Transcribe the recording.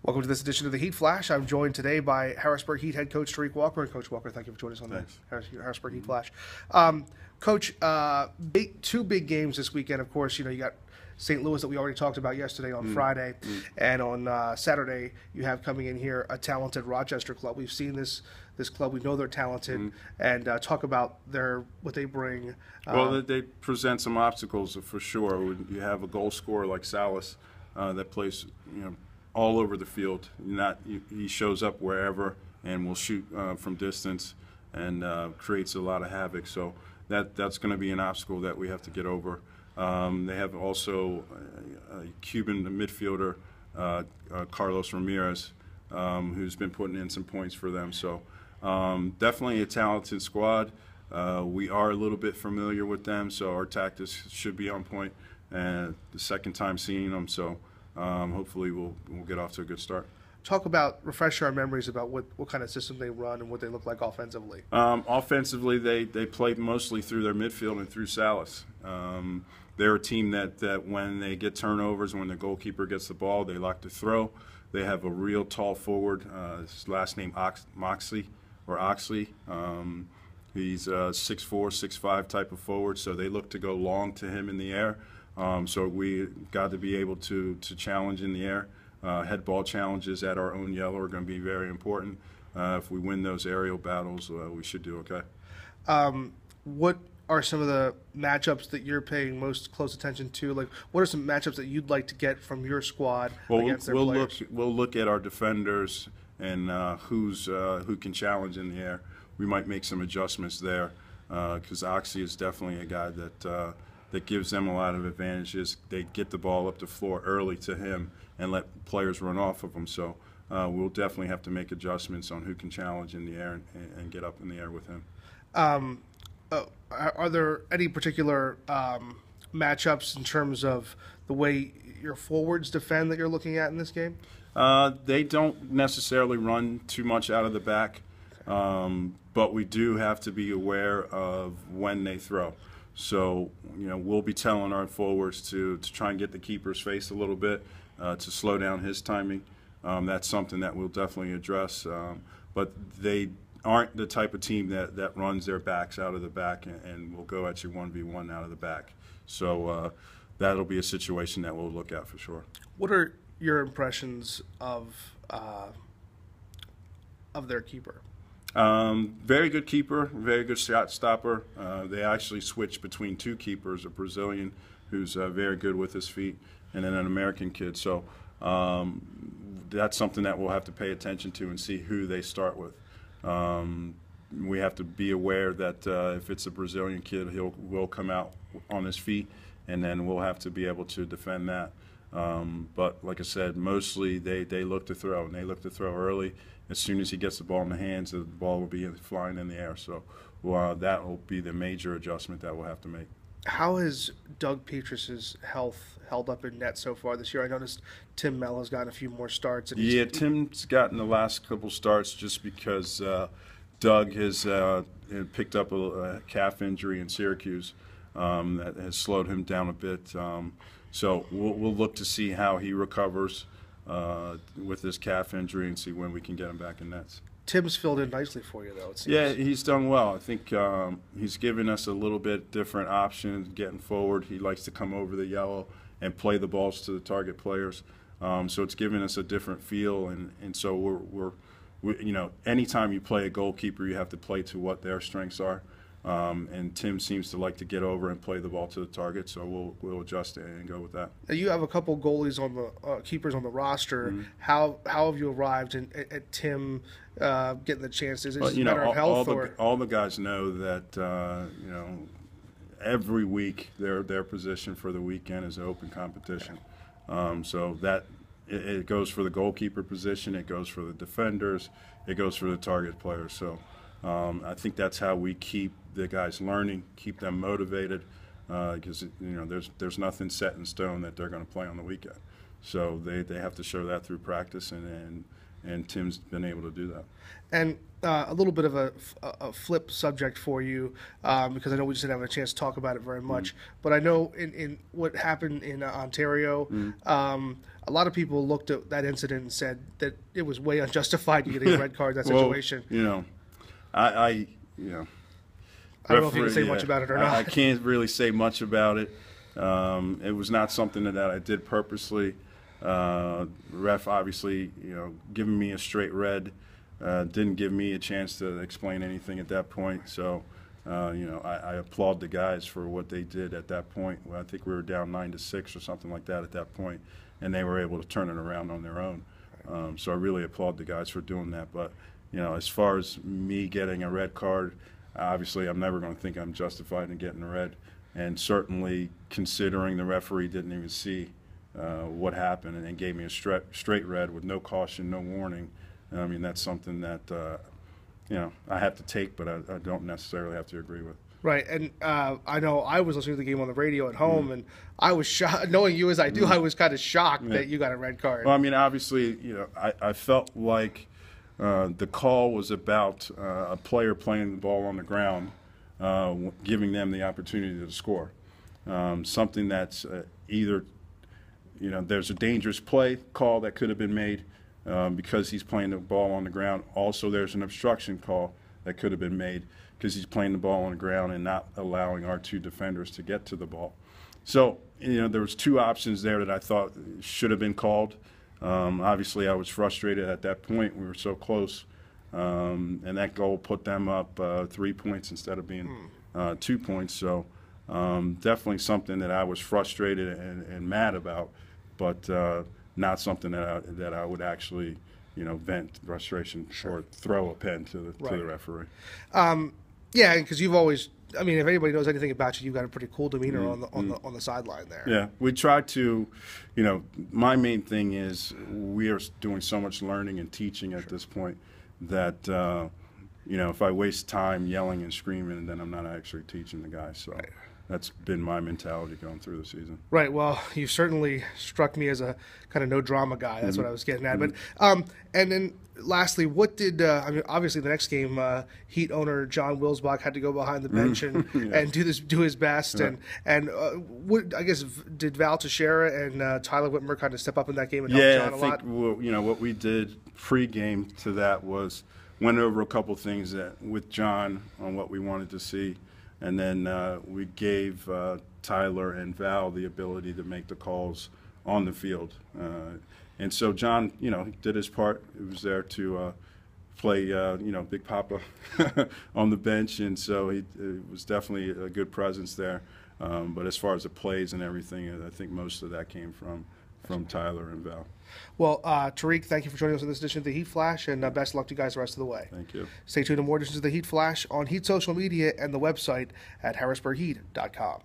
Welcome to this edition of the Heat Flash. I'm joined today by Harrisburg Heat head coach Tarik Walker. And Coach Walker, thank you for joining us on the Harrisburg Heat Flash. Coach, two big games this weekend. Of course, you got St. Louis that we already talked about yesterday on Friday, and on Saturday you have coming in here a talented Rochester club. We've seen this club. We know they're talented, and talk about what they bring. Well, they present some obstacles for sure. You have a goal scorer like Salas that plays, all over the field. He shows up wherever and will shoot from distance and creates a lot of havoc. So that's going to be an obstacle that we have to get over. They have also a Cuban midfielder, Carlos Ramirez, who's been putting in some points for them. So definitely a talented squad. We are a little bit familiar with them, so our tactics should be on point. And the second time seeing them, so hopefully we'll get off to a good start. Refresh our memories about what kind of system they run and what they look like offensively. Offensively, they play mostly through their midfield and through Salas. They're a team that when they get turnovers, when the goalkeeper gets the ball, they like to throw. They have a real tall forward. His last name Oxley. He's a 6'4", 6'5" type of forward, so they look to go long to him in the air. So we got to be able to challenge in the air. Head ball challenges at our own yellow are going to be very important. If we win those aerial battles, we should do okay. What are some of the matchups that you're paying most close attention to? Like, what are some matchups that you'd like to get from your squad against their players? We'll look at our defenders and who can challenge in the air. We might make some adjustments there because Oxy is definitely a guy that gives them a lot of advantages. They get the ball up the floor early to him and let players run off of him. So we'll definitely have to make adjustments on who can challenge in the air and get up in the air with him. Are there any particular matchups in terms of the way your forwards defend that you're looking at in this game? They don't necessarily run too much out of the back, but we do have to be aware of when they throw. So, we'll be telling our forwards to try and get the keeper's face a little bit, to slow down his timing. That's something that we'll definitely address. But they aren't the type of team that runs their backs out of the back and will go at you 1v1 out of the back. So that'll be a situation that we'll look at for sure. What are your impressions of their keeper? Very good keeper, very good shot stopper. They actually switch between two keepers, a Brazilian who's very good with his feet, and then an American kid. So that's something that we'll have to pay attention to and see who they start with. We have to be aware that if it's a Brazilian kid, will come out on his feet, and then we'll have to be able to defend that. But like I said, mostly they look to throw, and they look to throw early. As soon as he gets the ball in the hands, the ball will be flying in the air. So that will be the major adjustment that we'll have to make. How has Doug Petrus's health held up in net so far this year? I noticed Tim Mell has gotten a few more starts. And Tim's gotten the last couple starts just because Doug has picked up a calf injury in Syracuse that has slowed him down a bit. So we'll look to see how he recovers with this calf injury and see when we can get him back in nets. Tim's filled in nicely for you, though, it seems. Yeah, he's done well. I think he's given us a little bit different options getting forward. He likes to come over the yellow and play the balls to the target players. So it's given us a different feel, and so we're anytime you play a goalkeeper, you have to play to what their strengths are. And Tim seems to like to get over and play the ball to the target, so we'll adjust it and go with that. Now you have a couple goalies on the keepers on the roster. How have you arrived at Tim getting the chances? Is it a matter of health? All the guys know that every week their position for the weekend is an open competition. So that it goes for the goalkeeper position, it goes for the defenders, it goes for the target players. So I think that's how we keep the guys learning, keep them motivated, because there's nothing set in stone that they're going to play on the weekend. So they have to show that through practice and and Tim's been able to do that. And a little bit of a flip subject for you, because I know we just didn't have a chance to talk about it very much. But I know in what happened in Ontario, a lot of people looked at that incident and said that it was way unjustified you getting a red card in that situation. Well, I don't know if you can say much about it or not. I can't really say much about it. It was not something that I did purposely. Ref obviously, giving me a straight red. Didn't give me a chance to explain anything at that point. So, I applaud the guys for what they did at that point. I think we were down 9-6 or something like that at that point, and they were able to turn it around on their own. So I really applaud the guys for doing that. But, as far as me getting a red card, obviously I'm never going to think I'm justified in getting a red. And certainly considering the referee didn't even see what happened and gave me a straight red with no caution, no warning. I mean, that's something that, I have to take, but I don't necessarily have to agree with. Right, and I know I was listening to the game on the radio at home, and I was shocked. Knowing you as I do, I was kind of shocked that you got a red card. Well, I mean, obviously, I felt like the call was about a player playing the ball on the ground, giving them the opportunity to score. Something that's either, there's a dangerous play call that could have been made, because he's playing the ball on the ground. Also, there's an obstruction call that could have been made because he's playing the ball on the ground and not allowing our two defenders to get to the ball. So, there was two options there that I thought should have been called. Obviously, I was frustrated at that point. We were so close, and that goal put them up 3 points instead of being 2 points. So, definitely something that I was frustrated and mad about, but not something that I would actually, vent frustration or throw a pen to the referee. Yeah, because you've always, I mean, if anybody knows anything about you, you've got a pretty cool demeanor on the sideline there. Yeah, we try to, my main thing is we are doing so much learning and teaching at this point that, if I waste time yelling and screaming, then I'm not actually teaching the guys. So. Right. That's been my mentality going through the season. Right. Well, you certainly struck me as a kind of no drama guy. That's what I was getting at. But and then lastly, what did I mean? Obviously, the next game, Heat owner John Wilsbach had to go behind the bench and do his best. Yeah. And what I guess did Val Teixeira and Tyler Whitmer kind of step up in that game and help John a lot? I think what we did pre-game to that was went over a couple things with John on what we wanted to see. And then we gave Tyler and Val the ability to make the calls on the field. And so John, he did his part. He was there to play, Big Papa on the bench. And so it was definitely a good presence there. But as far as the plays and everything, I think most of that came from Tyler and Val. Well, Tarik, thank you for joining us on this edition of the Heat Flash, and best of luck to you guys the rest of the way. Thank you. Stay tuned to more editions of the Heat Flash on Heat social media and the website at harrisburgheat.com.